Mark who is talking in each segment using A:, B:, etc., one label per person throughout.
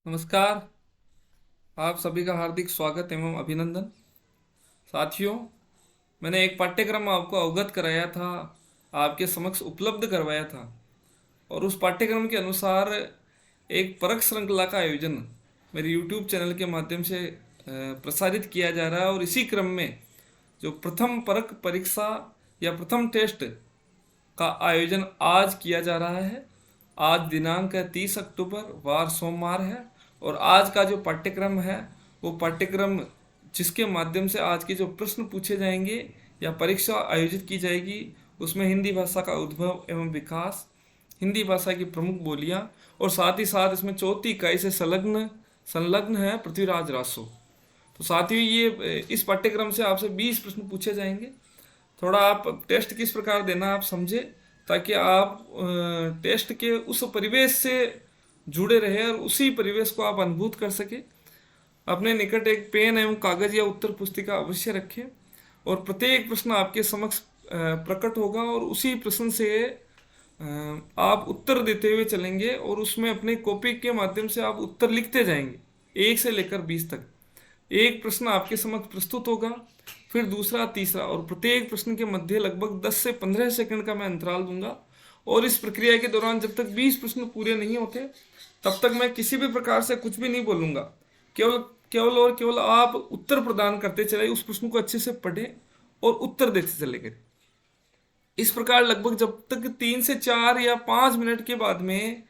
A: नमस्कार। आप सभी का हार्दिक स्वागत एवं अभिनंदन। साथियों, मैंने एक पाठ्यक्रम आपको अवगत कराया था, आपके समक्ष उपलब्ध करवाया था, और उस पाठ्यक्रम के अनुसार एक परख श्रृंखला का आयोजन मेरे YouTube चैनल के माध्यम से प्रसारित किया जा रहा है। और इसी क्रम में जो प्रथम परख परीक्षा या प्रथम टेस्ट का आयोजन आज किया जा रहा है। आज दिनांक है 30 अक्टूबर, वार सोमवार है। और आज का जो पाठ्यक्रम है वो पाठ्यक्रम जिसके माध्यम से आज के जो प्रश्न पूछे जाएंगे या परीक्षा आयोजित की जाएगी, उसमें हिंदी भाषा का उद्भव एवं विकास, हिंदी भाषा की प्रमुख बोलियां, और साथ ही साथ इसमें चौथी इकाई से संलग्न संलग्न है पृथ्वीराज रासो। तो साथियों, ये इस पाठ्यक्रम से आपसे 20 प्रश्न पूछे जाएंगे। थोड़ा आप टेस्ट किस प्रकार देना आप समझे, ताकि आप टेस्ट के उस परिवेश से जुड़े रहे और उसी परिवेश को आप अनुभूत कर सके। अपने निकट एक पेन एवं कागज या उत्तर पुस्तिका अवश्य रखें, और प्रत्येक प्रश्न आपके समक्ष प्रकट होगा, और उसी प्रश्न से आप उत्तर देते हुए चलेंगे, और उसमें अपने कॉपी के माध्यम से आप उत्तर लिखते जाएंगे 1 से लेकर 20 तक। एक प्रश्न आपके समक्ष प्रस्तुत होगा, फिर दूसरा, तीसरा, और प्रत्येक प्रश्न के मध्य लगभग 10 से 15 सेकंड का मैं अंतराल दूंगा। और इस प्रक्रिया के दौरान जब तक 20 प्रश्न पूरे नहीं होते, तब तक मैं किसी भी प्रकार से कुछ भी नहीं बोलूंगा। केवल केवल और केवल आप उत्तर प्रदान करते चले, उस प्रश्न को अच्छे से पढ़ें और उत्तर देते चले गए। इस प्रकार लगभग जब तक 3 से 4 या 5 मिनट के बाद में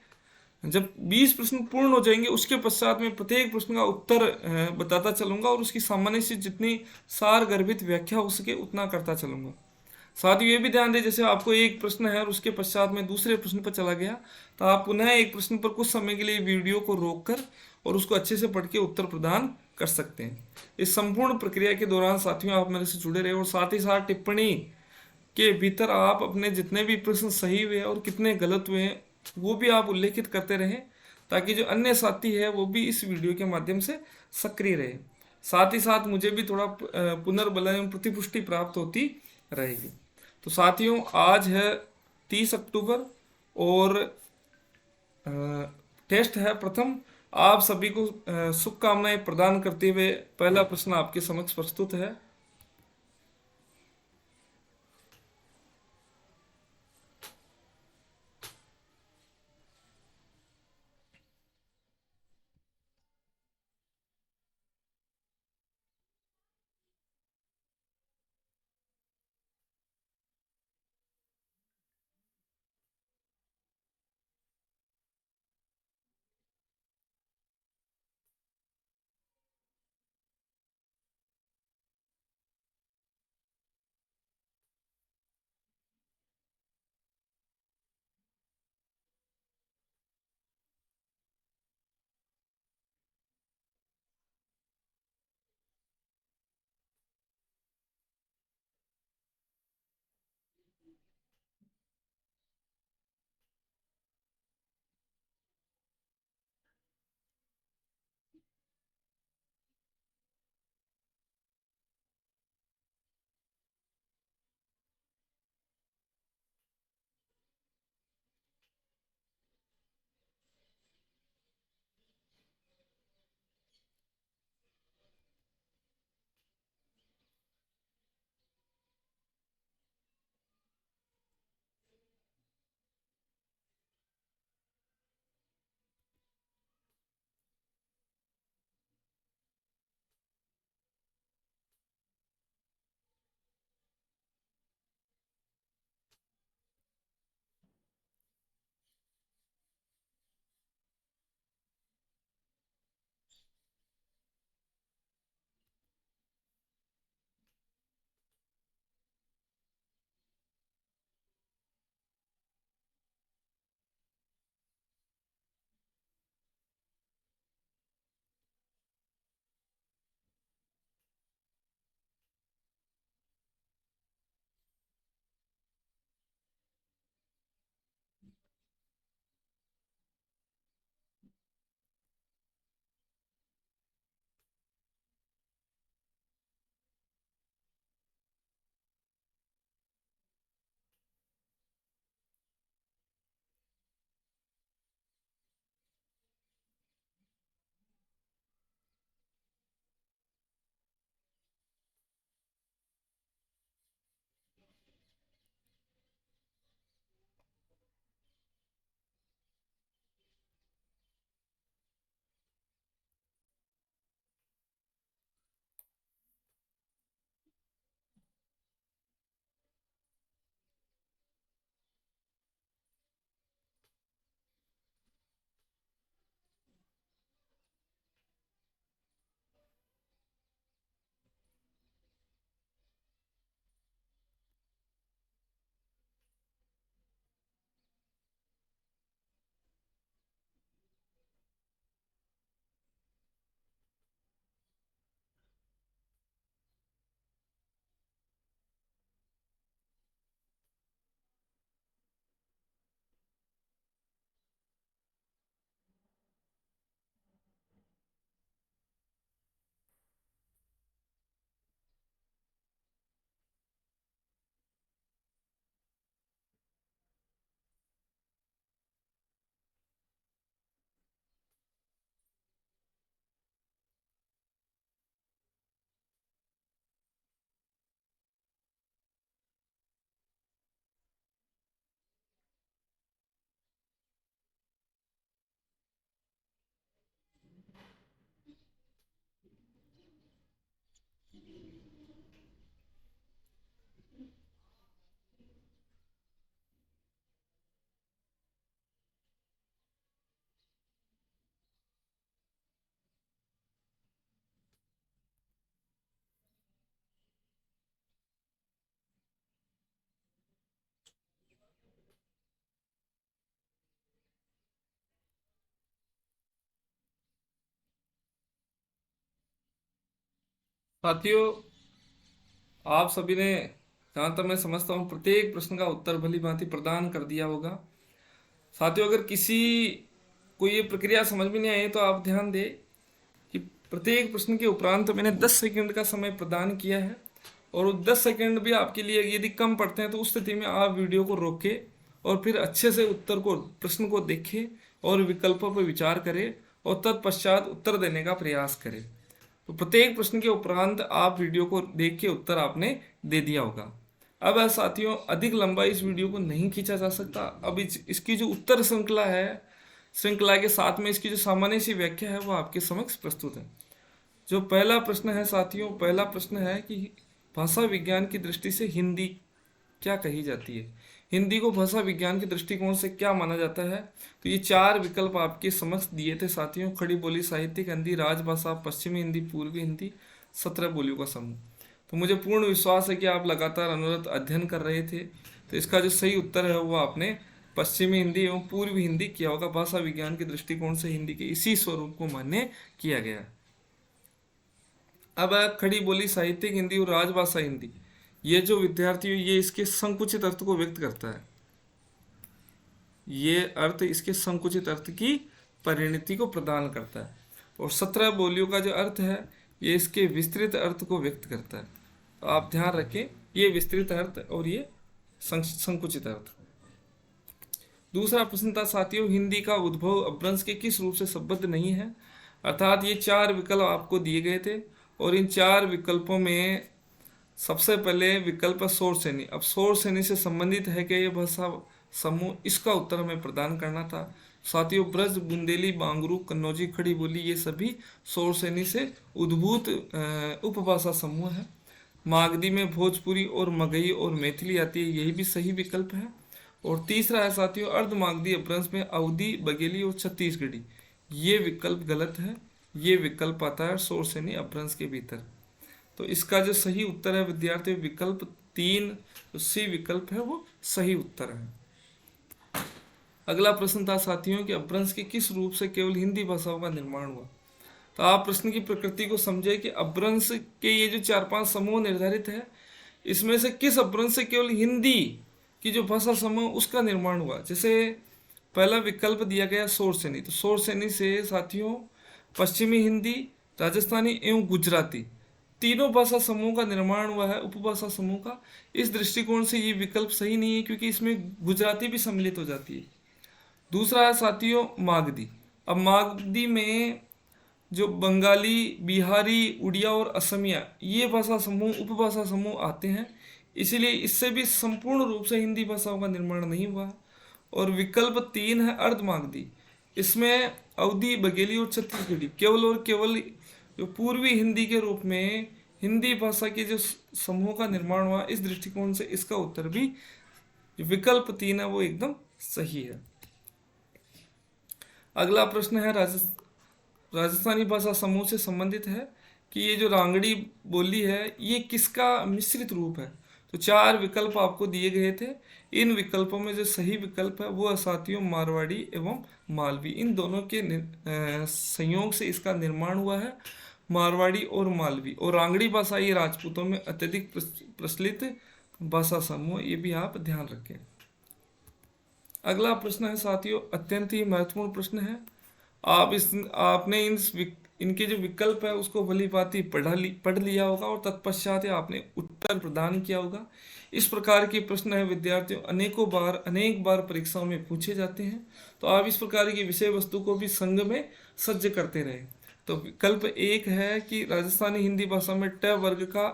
A: जब 20 प्रश्न पूर्ण हो जाएंगे, उसके पश्चात मैं प्रत्येक प्रश्न का उत्तर बताता चलूंगा, और उसकी सामान्य से जितनी सार गर्भित व्याख्या हो सके उतना करता चलूंगा। साथ ही ये भी ध्यान दें, जैसे आपको एक प्रश्न है और उसके पश्चात में दूसरे प्रश्न पर चला गया, तो आप पुनः एक प्रश्न पर कुछ समय के लिए वीडियो को रोक कर और उसको अच्छे से पढ़ के उत्तर प्रदान कर सकते हैं। इस संपूर्ण प्रक्रिया के दौरान साथियों, आप मेरे से जुड़े रहे, और साथ ही साथ टिप्पणी के भीतर आप अपने जितने भी प्रश्न सही हुए और कितने गलत हुए वो भी आप उल्लेखित करते रहें, ताकि जो अन्य साथी है वो भी इस वीडियो के माध्यम से सक्रिय रहे। साथ ही साथ मुझे भी थोड़ा पुनर्बल एवं प्रतिपुष्टि प्राप्त होती रहेगी। तो साथियों, आज है 30 अक्टूबर, और टेस्ट है प्रथम। आप सभी को शुभकामनाएं प्रदान करते हुए पहला प्रश्न आपके समक्ष प्रस्तुत है। साथियों, आप सभी ने, जहाँ तक मैं समझता हूँ, प्रत्येक प्रश्न का उत्तर भली भांति प्रदान कर दिया होगा। साथियों, अगर किसी को ये प्रक्रिया समझ में नहीं आई तो आप ध्यान दें कि प्रत्येक प्रश्न के उपरांत मैंने 10 सेकंड का समय प्रदान किया है, और वो 10 सेकंड भी आपके लिए यदि कम पड़ते हैं तो उस स्थिति में आप वीडियो को रोकें और फिर अच्छे से प्रश्न को देखें और विकल्पों पर विचार करें और तत्पश्चात उत्तर देने का प्रयास करें। तो प्रत्येक प्रश्न के उपरांत आप वीडियो को देख के उत्तर आपने दे दिया होगा। अब साथियों, अधिक लंबा इस वीडियो को नहीं खींचा जा सकता। अब इसकी जो उत्तर श्रृंखला है, श्रृंखला के साथ में इसकी जो सामान्य सी व्याख्या है वो आपके समक्ष प्रस्तुत है। जो पहला प्रश्न है साथियों, पहला प्रश्न है कि भाषा विज्ञान की दृष्टि से हिंदी क्या कही जाती है। हिंदी को भाषा विज्ञान के दृष्टिकोण से क्या माना जाता है। तो ये 4 विकल्प आपके समक्ष दिए थे साथियों: खड़ी बोली, साहित्यिक हिंदी, राजभाषा, पश्चिमी हिंदी, पूर्वी हिंदी, 17 बोलियों का समूह। तो मुझे पूर्ण विश्वास है कि आप लगातार अनवरत अध्ययन कर रहे थे, तो इसका जो सही उत्तर है वो आपने पश्चिमी हिंदी एवं पूर्वी हिंदी किया होगा। भाषा विज्ञान के दृष्टिकोण से हिंदी के इसी स्वरूप को मान्य किया गया। अब खड़ी बोली, साहित्यिक हिंदी और राजभाषा हिंदी, ये जो विद्यार्थी ये इसके संकुचित अर्थ को व्यक्त करता है। ये अर्थ इसके संकुचित अर्थ की परिणति को प्रदान करता है, और 17 बोलियों का जो अर्थ है ये इसके विस्तृत अर्थ को व्यक्त करता है। तो आप ध्यान रखें, ये विस्तृत अर्थ और ये संकुचित अर्थ। दूसरा प्रश्न था साथियों, हिंदी का उद्भव अपभ्रंश के किस रूप से संबद्ध नहीं है। अर्थात ये 4 विकल्प आपको दिए गए थे, और इन 4 विकल्पों में सबसे पहले विकल्प शोर श्रेणी। अब शोर श्रेणी से संबंधित है कि ये भाषा समूह, इसका उत्तर हमें प्रदान करना था। साथियों, ब्रज, बुंदेली, बांगरू, कन्नौजी, खड़ी बोली, ये सभी शोर श्रेणी से उद्भूत उपभाषा समूह है। मागधी में भोजपुरी और मगही और मैथिली आती है, यही भी सही विकल्प है। और तीसरा है साथियों, अर्ध मागधी अपभ्रंश में अवधी, बघेली और छत्तीसगढ़ी, ये विकल्प गलत है। ये विकल्प आता है शोर श्रेणी अपभ्रंश के भीतर। तो इसका जो सही उत्तर है विद्यार्थी, विकल्प 3 सी विकल्प है वो सही उत्तर है। अगला प्रश्न था साथियों कि अपभ्रंश के किस रूप से केवल हिंदी भाषाओं का निर्माण हुआ। तो आप प्रश्न की प्रकृति को समझे कि अपभ्रंश के ये जो 4-5 समूह निर्धारित है, इसमें से किस अपभ्रंश से केवल हिंदी की जो भाषा समूह उसका निर्माण हुआ। जैसे पहला विकल्प दिया गया शोर श्रेणी, तो शोर श्रेणी से साथियों पश्चिमी हिंदी, राजस्थानी एवं गुजराती, तीनों भाषा समूह का निर्माण हुआ है, उपभाषा समूह का। इस दृष्टिकोण से ये विकल्प सही नहीं है, क्योंकि इसमें गुजराती भी सम्मिलित हो जाती है। दूसरा है साथियों मागधी। अब मागधी में जो बंगाली, बिहारी, उड़िया और असमिया, ये भाषा समूह उपभाषा समूह आते हैं, इसीलिए इससे भी संपूर्ण रूप से हिंदी भाषाओं का निर्माण नहीं हुआ। और विकल्प 3 है अर्धमागधी, इसमें अवधी, बघेली और छत्तीसगढ़ी केवल और केवल जो पूर्वी हिंदी के रूप में हिंदी भाषा के जो समूह का निर्माण हुआ, इस दृष्टिकोण से इसका उत्तर भी जो विकल्प 3 है वो एकदम सही है। अगला प्रश्न है राजस्थानी भाषा समूह से संबंधित है कि ये जो रांगड़ी बोली है ये किसका मिश्रित रूप है। तो 4 विकल्प आपको दिए गए थे, इन विकल्पों में जो सही विकल्प है वो साथियों मारवाड़ी एवं मालवी, इन दोनों के संयोग से इसका निर्माण हुआ है, मारवाड़ी और मालवी। और रांगड़ी भाषा ये राजपूतों में अत्यधिक प्रचलित भाषा समूह, ये भी आप ध्यान रखें। अगला प्रश्न है साथियों, अत्यंत ही महत्वपूर्ण प्रश्न है। आपने इनके जो विकल्प है उसको भली भांति पढ़ लिया होगा और तत्पश्चात आपने उत्तर प्रदान किया होगा। इस प्रकार के प्रश्न है विद्यार्थियों अनेक बार परीक्षाओं में पूछे जाते हैं, तो आप इस प्रकार की विषय वस्तु को भी संग में सज्ज करते रहे। तो विकल्प 1 है कि राजस्थानी हिंदी भाषा में ट वर्ग का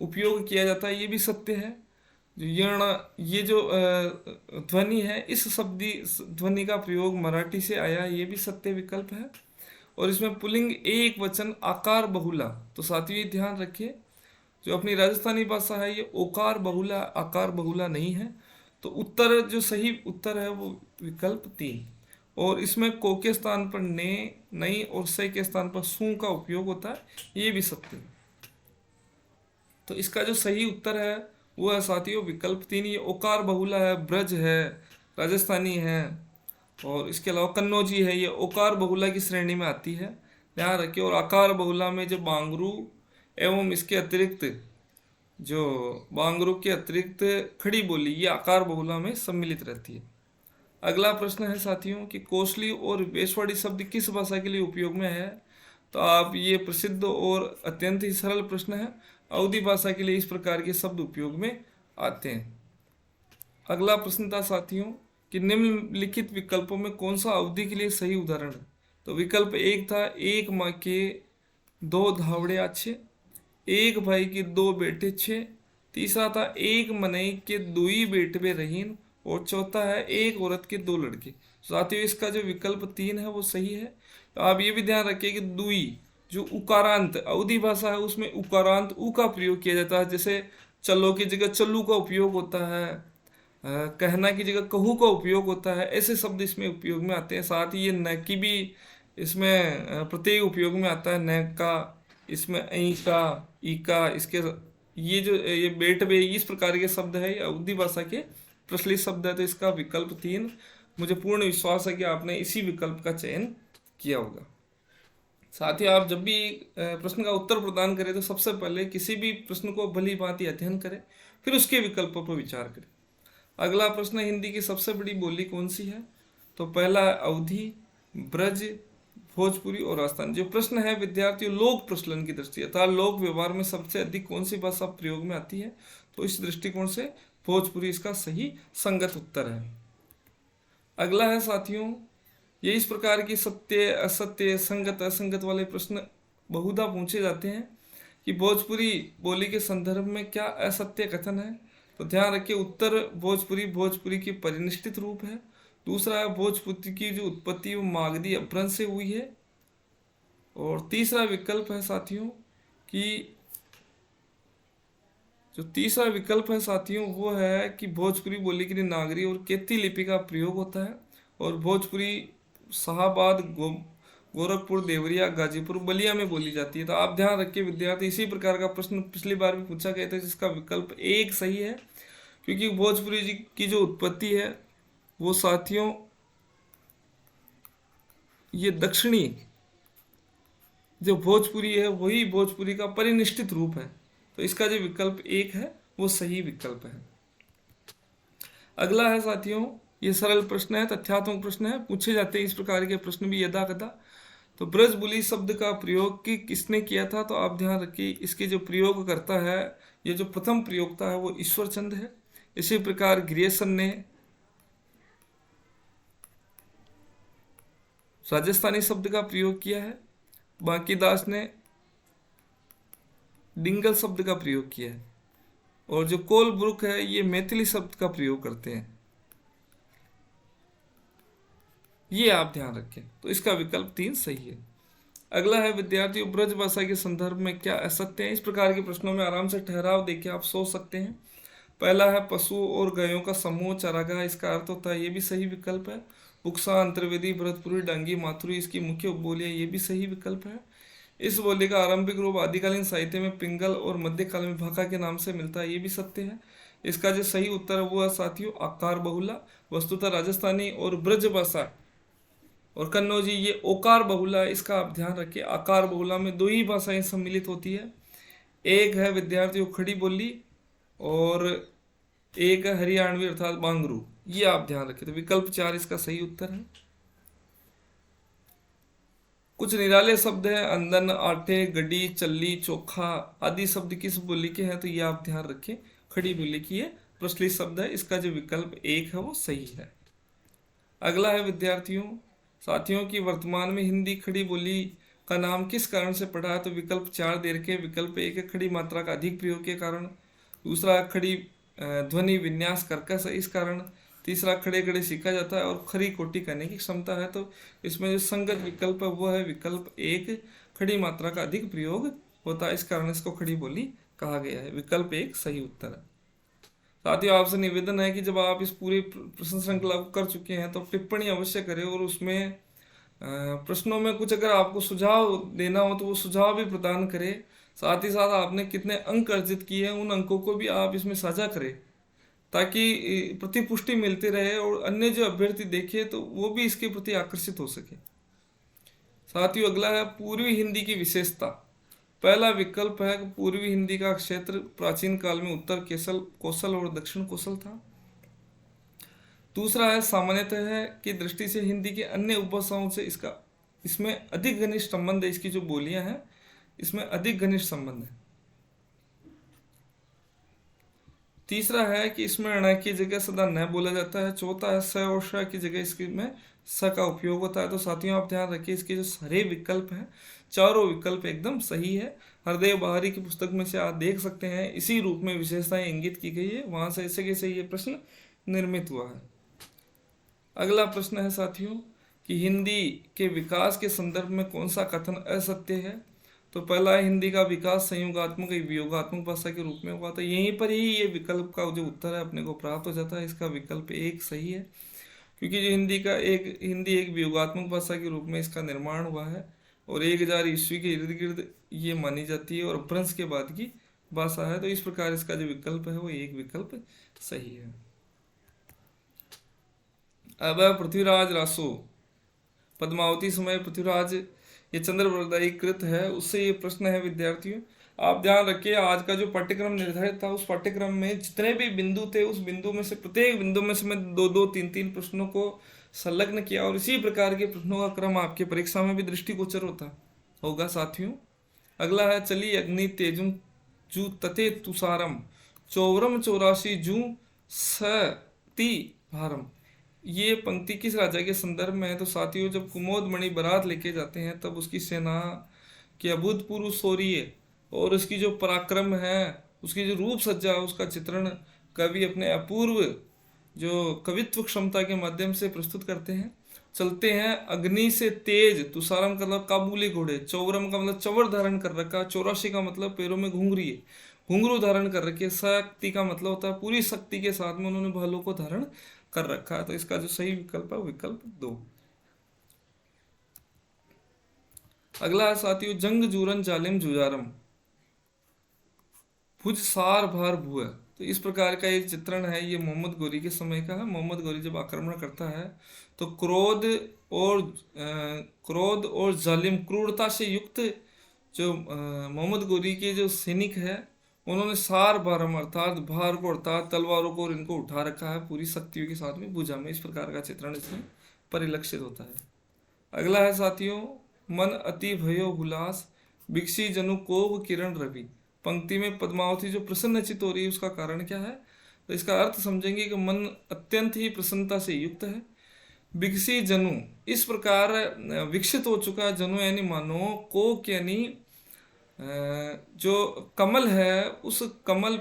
A: उपयोग किया जाता है, ये भी सत्य है। ये जो ध्वनि है, इस शब्दी ध्वनि का प्रयोग मराठी से आया, ये भी सत्य विकल्प है। और इसमें पुल्लिंग एक वचन आकार बहुला, तो साथियों ये ध्यान रखिए जो अपनी राजस्थानी भाषा है ये ओकार बहुला आकार बहुला नहीं है। तो उत्तर जो सही उत्तर है वो विकल्प 3। और इसमें को के स्थान पर ने, नहीं और से के स्थान पर सू का उपयोग होता है, ये भी सत्य है। तो इसका जो सही उत्तर है वो है साथियों विकल्प 3। ये ओकार बहुला है, ब्रज है, राजस्थानी है, और इसके अलावा कन्नौजी है, ये ओकार बहुला की श्रेणी में आती है। ध्यान रखिए। और आकार बहुला में जो बांगरू एवं इसके अतिरिक्त जो बांगरू के अतिरिक्त खड़ी बोली, ये आकार बहुला में सम्मिलित रहती है। अगला प्रश्न है साथियों कि कोसली और बेसवाड़ी शब्द किस भाषा के लिए उपयोग में है। तो आप ये प्रसिद्ध और अत्यंत ही सरल प्रश्न है। अवधी भाषा के लिए इस प्रकार के शब्द उपयोग में आते हैं। अगला प्रश्न था साथियों कि निम्नलिखित विकल्पों में कौन सा अवधि के लिए सही उदाहरण है। तो विकल्प एक था एक माँ के दो धावड़े अच्छे, एक भाई के दो बेटे छे, तीसरा था एक मनई के दुई बेटवे रहीन, और चौथा है एक औरत के दो लड़के। साथियों इसका जो विकल्प 3 है वो सही है। तो आप ये भी ध्यान रखिए कि दुई जो उकारांत अवधी भाषा है उसमें उकारांत उ का प्रयोग किया जाता है। जैसे चलो की जगह चल्लू का उपयोग होता है, कहना की जगह कहू का उपयोग होता है, ऐसे शब्द इसमें उपयोग में आते हैं। साथ ही ये न की भी इसमें प्रत्यय उपयोग में आता है, न का, इसमें ऐ का, ई का, इसके ये जो ये बेट बे इस प्रकार के शब्द है, ये अवधी भाषा के प्रचलित शब्द है। तो इसका विकल्प 3, मुझे पूर्ण विश्वास है कि आपने इसी विकल्प का चयन किया होगा। साथ ही आप जब भी प्रश्न का उत्तर प्रदान करें तो सबसे पहले किसी भी प्रश्न को भली भांति अध्ययन करें, फिर उसके विकल्पों पर विचार करें। अगला प्रश्न, हिंदी की सबसे बड़ी बोली कौन सी है। तो पहला है अवधी, ब्रज, भोजपुरी और राजस्थानी। जो प्रश्न है विद्यार्थियों लोक प्रचलन की दृष्टि अर्थात लोक व्यवहार में सबसे अधिक कौन सी भाषा प्रयोग में आती है। तो इस दृष्टिकोण से भोजपुरी इसका सही संगत उत्तर है। अगला है साथियों, ये इस प्रकार की सत्य असत्य संगत असंगत वाले प्रश्न बहुधा पूछे जाते हैं कि भोजपुरी बोली के संदर्भ में क्या असत्य कथन है। तो ध्यान रखिए उत्तर भोजपुरी की परिनिष्ठित रूप है। दूसरा है भोजपुरी की जो उत्पत्ति वो मागधी अपभ्रंश से हुई है। और तीसरा विकल्प है साथियों कि जो तीसरा विकल्प है साथियों वो है कि भोजपुरी बोली के लिए नागरी और केती लिपि का प्रयोग होता है। और भोजपुरी शाहबाद, गोरखपुर, देवरिया, गाजीपुर, बलिया में बोली जाती है। तो आप ध्यान रखिए विद्यार्थी, इसी प्रकार का प्रश्न पिछली बार भी पूछा गया था, जिसका विकल्प 1 सही है। क्योंकि भोजपुरी जी की जो उत्पत्ति है वो साथियों ये दक्षिणी जो भोजपुरी है वही भोजपुरी का परिनिष्ठित रूप है। तो इसका जो विकल्प 1 है वो सही विकल्प है। अगला है साथियों, ये सरल प्रश्न है, तथ्यात्मक प्रश्न है, पूछे जाते हैं इस प्रकार के प्रश्न भी यदा कदा। तो ब्रजबुली शब्द का प्रयोग किसने किया था। तो आप ध्यान रखिए इसके जो प्रयोग करता है, ये जो प्रथम प्रयोगता है वो ईश्वरचंद है। इसी प्रकार ग्रियर्सन ने राजस्थानी शब्द का प्रयोग किया है। बांकीदास ने डिंगल शब्द का प्रयोग किया है। और जो कोलब्रुक है ये मैथिली शब्द का प्रयोग करते हैं। ये आप ध्यान रखें। तो इसका विकल्प 3 सही है। अगला है विद्यार्थियों, ब्रज भाषा के संदर्भ में क्या असत्य है। इस प्रकार के प्रश्नों में आराम से ठहराव देके आप सोच सकते हैं। पहला है पशु और गायों का समूह चारागाह, इसका अर्थ होता है, ये भी सही विकल्प है। उक्सा, अंतर्वेदी, भरतपुरी, डांगी, माथुरी इसकी मुख्य उपबोलियां, ये भी सही विकल्प है। इस बोली का आरंभिक रूप आदिकालीन साहित्य में पिंगल और मध्यकाल में भाका के नाम से मिलता है, ये भी सत्य है। इसका जो सही उत्तर है वो है साथियों आकार बहुला। वस्तुतः राजस्थानी और ब्रज भाषा और कन्नौजी ये ओकार बहुला है, इसका आप ध्यान रखिए। आकार बहुला में 2 ही भाषाएं सम्मिलित होती है, एक है विद्यार्थियों खड़ी बोली और एक है हरियाणवी अर्थात बांगरू, ये आप ध्यान रखिए। तो विकल्प 4 इसका सही उत्तर है। कुछ निराले शब्द हैं, अंदन, आटे, गड्डी, चल्ली, चोखा आदि शब्द किस बोली के हैं। तो ये आप ध्यान रखें खड़ी बोली की ये प्रचलित शब्द है, इसका जो विकल्प 1 है वो सही है। अगला है विद्यार्थियों साथियों की वर्तमान में हिंदी खड़ी बोली का नाम किस कारण से पड़ा है। तो विकल्प 4 दे रखे। विकल्प 1 है खड़ी मात्रा का अधिक प्रयोग के कारण, दूसरा खड़ी ध्वनि विन्यास कर्कश है इस कारण, तीसरा खड़े खड़े सीखा जाता है और खरी कोटि करने की क्षमता है। तो इसमें जो संगत विकल्प है वो है विकल्प 1, खड़ी मात्रा का अधिक प्रयोग होता है इस कारण इसको खड़ी बोली कहा गया है। विकल्प 1 सही उत्तर है। साथियों आपसे निवेदन है कि जब आप इस पूरी प्रश्न श्रृंखला को कर चुके हैं तो टिप्पणी अवश्य करें और उसमें प्रश्नों में कुछ अगर आपको सुझाव देना हो तो वो सुझाव भी प्रदान करें। साथ ही साथ आपने कितने अंक अर्जित किए हैं उन अंकों को भी आप इसमें साझा करें ताकि प्रतिपुष्टि मिलती रहे और अन्य जो अभ्यर्थी देखे तो वो भी इसके प्रति आकर्षित हो सके। साथियों अगला है पूर्वी हिंदी की विशेषता। पहला विकल्प है कि पूर्वी हिंदी का क्षेत्र प्राचीन काल में उत्तर कोसल और दक्षिण कोसल था। दूसरा है सामान्यतः की दृष्टि से हिंदी के अन्य उपभाषाओं से इसमें अधिक घनिष्ठ संबंध है। इसकी जो बोलियां हैं इसमें अधिक घनिष्ठ संबंध है। तीसरा है कि इसमें ण की जगह सदा न बोला जाता है। चौथा है स और श की जगह इसमें स का उपयोग होता है। तो साथियों आप ध्यान रखिए, इसके जो सारे विकल्प हैं, चारों विकल्प एकदम सही है। हरदेव बहारी की पुस्तक में से आप देख सकते हैं, इसी रूप में विशेषताएं इंगित की गई है, वहां से ऐसे कैसे ये प्रश्न निर्मित हुआ है। अगला प्रश्न है साथियों कि हिंदी के विकास के संदर्भ में कौन सा कथन असत्य है। तो पहला है हिंदी का विकास संयुगात्मक वियोगात्मक भाषा के रूप में हुआ। तो यहीं पर ही ये विकल्प का जो उत्तर है अपने को प्राप्त हो जाता है। इसका विकल्प एक सही है, क्योंकि जो हिंदी एक वियोगात्मक भाषा के रूप में इसका निर्माण हुआ है और 1000 ईस्वी के इर्द गिर्द ये मानी जाती है और अपभ्रंश के बाद की भाषा है। तो इस प्रकार इसका जो विकल्प है वो एक विकल्प सही है। अब पृथ्वीराज रासो पद्मावती समय पृथ्वीराज ये चंद्रवरदायी कृत है, उससे ये प्रश्न है विद्यार्थियों। आप ध्यान रखिए, आज का जो पाठ्यक्रम निर्धारित था उस पाठ्यक्रम में जितने भी बिंदु थे उस बिंदु में से प्रत्येक बिंदु में से मैं 2-2, 3-3 प्रश्नों को संलग्न किया और इसी प्रकार के प्रश्नों का क्रम आपके परीक्षा में भी दृष्टिगोचर होगा साथियों। अगला है चली अग्नि तेजुम जू तते तुषारम चौरम 84 जू सती भारम। ये पंक्ति किस राजा के संदर्भ में है। तो साथियों जब कुमोद मणि बारात लेके जाते हैं तब उसकी सेना के अभूतपूर्व शौर्य और उसकी जो पराक्रम है, उसकी जो रूप सज्जा है, उसका चित्रण कवि अपने अपूर्व जो कवित्व क्षमता के माध्यम से प्रस्तुत करते हैं। चलते हैं अग्नि से तेज, तुषारम का मतलब काबुली घोड़े, चौरम का मतलब चवर धारण कर रखा, 84 का मतलब पैरों में घुंघरू है, घुंघरू धारण कर रखे, शक्ति का मतलब होता है पूरी शक्ति के साथ में उन्होंने भालों को धारण कर रखा है। तो इसका जो सही विकल्प है विकल्प 2। अगला है साथियों जंग जूरन जालिम जुजारम भुज सार भार भुआ। तो इस प्रकार का एक चित्रण है, ये मोहम्मद गोरी के समय का है। मोहम्मद गोरी जब आक्रमण करता है तो क्रोध और जालिम क्रूरता से युक्त जो मोहम्मद गोरी के जो सैनिक है उन्होंने सार भारम अर्थात भार को अर्थात तलवारों को और इनको उठा रखा है पूरी शक्तियों के साथ में भुजा में। इस प्रकार का चित्रण इसमें परिलक्षित होता है। अगला है साथियों मन अति भयो हुलास बिकसी जनु कोव किरण रवि। पंक्ति में पद्मावती जो प्रसन्नचित हो रही है उसका कारण क्या है। तो इसका अर्थ समझेंगे कि मन अत्यंत ही प्रसन्नता से युक्त है। बिकसी जनु इस प्रकार विकसित हो चुका, जनु यानी मानो, कोक यानी जो कमल है उस कमल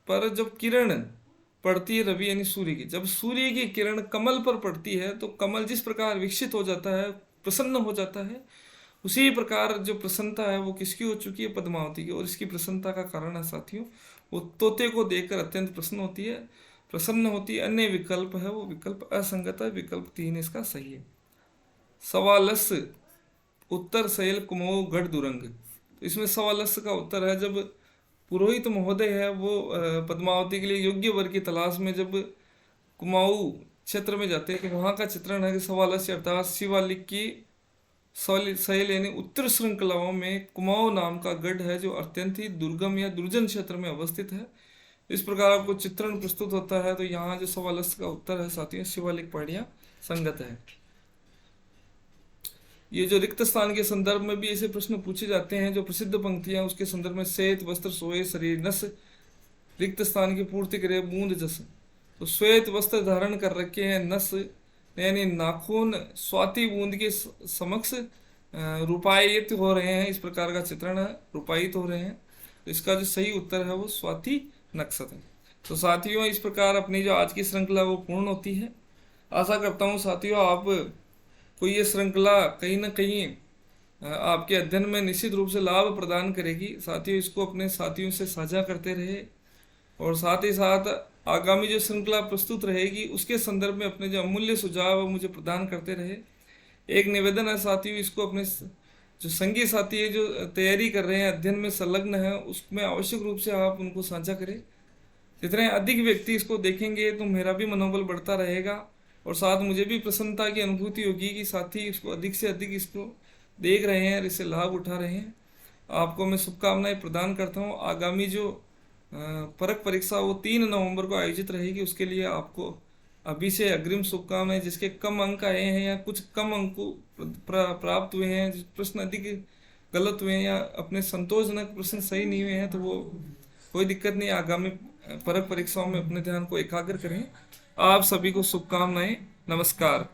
A: पर जब किरण पड़ती है, रवि यानी सूर्य की, जब सूर्य की किरण कमल पर पड़ती है तो कमल जिस प्रकार विकसित हो जाता है, प्रसन्न हो जाता है, उसी प्रकार जो प्रसन्नता है वो किसकी हो चुकी है, पद्मावती की। और इसकी प्रसन्नता का कारण है साथियों वो तोते को देखकर अत्यंत प्रसन्न होती है। अन्य विकल्प है वो विकल्प असंगत है, विकल्प 3 इसका सही है। सवालस उत्तर शैल कुमो गढ़ दुरंग। तो इसमें सवालस का उत्तर है जब पुरोहित महोदय है वो पद्मावती के लिए योग्य वर की तलाश में जब कुमाऊं क्षेत्र में जाते हैं कि वहाँ का चित्रण है कि सवालस अर्थात शिवालिक की शैल यानी उत्तर श्रृंखलाओं में कुमाऊं नाम का गढ़ है जो अत्यंत ही दुर्गम या दुर्जन क्षेत्र में अवस्थित है। इस प्रकार आपको चित्रण प्रस्तुत होता है। तो यहाँ जो सवालस का उत्तर है साथियों शिवालिक पहाड़ियाँ संगत है। ये जो रिक्त स्थान के संदर्भ में भी ऐसे प्रश्न पूछे जाते हैं, जो प्रसिद्ध पंक्तियां उसके संदर्भ में श्वेत वस्त्र सोए शरीर नस रिक्त स्थान की पूर्ति करे बूंद जस। तो श्वेत वस्त्र धारण कर रखे हैं, नस यानी नाखून स्वाति बूंद के समक्ष रूपायित हो रहे हैं। इस प्रकार का चित्रण है, रूपायित हो रहे हैं। तो इसका जो सही उत्तर है वो स्वाति नक्षत्र है। तो साथियों इस प्रकार अपनी जो आज की श्रृंखला वो पूर्ण होती है। आशा करता हूँ साथियों आप को ये श्रृंखला कहीं ना कहीं आपके अध्ययन में निश्चित रूप से लाभ प्रदान करेगी। साथियों इसको अपने साथियों से साझा करते रहे और साथ ही साथ आगामी जो श्रृंखला प्रस्तुत रहेगी उसके संदर्भ में अपने जो अमूल्य सुझाव मुझे प्रदान करते रहे। एक निवेदन है साथियों, इसको अपने जो संगी साथी है जो तैयारी कर रहे हैं, अध्ययन में संलग्न है, उसमें आवश्यक रूप से आप उनको साझा करें। जितने अधिक व्यक्ति इसको देखेंगे तो मेरा भी मनोबल बढ़ता रहेगा और साथ मुझे भी प्रसन्नता की अनुभूति होगी कि साथी इसको अधिक से अधिक इसको देख रहे हैं और इससे लाभ उठा रहे हैं। आपको मैं शुभकामनाएं प्रदान करता हूँ। आगामी जो परख परीक्षा वो 3 नवंबर को आयोजित रहेगी, उसके लिए आपको अभी से अग्रिम शुभकामनाएं। जिसके कम अंक आए हैं या कुछ कम अंक प्राप्त हुए हैं, जिस प्रश्न अधिक गलत हुए हैं या अपने संतोषजनक प्रश्न सही नहीं हुए हैं, तो वो कोई दिक्कत नहीं। आगामी परख परीक्षाओं में अपने ध्यान को एकाग्र करें। आप सभी को शुभकामनाएं। नमस्कार।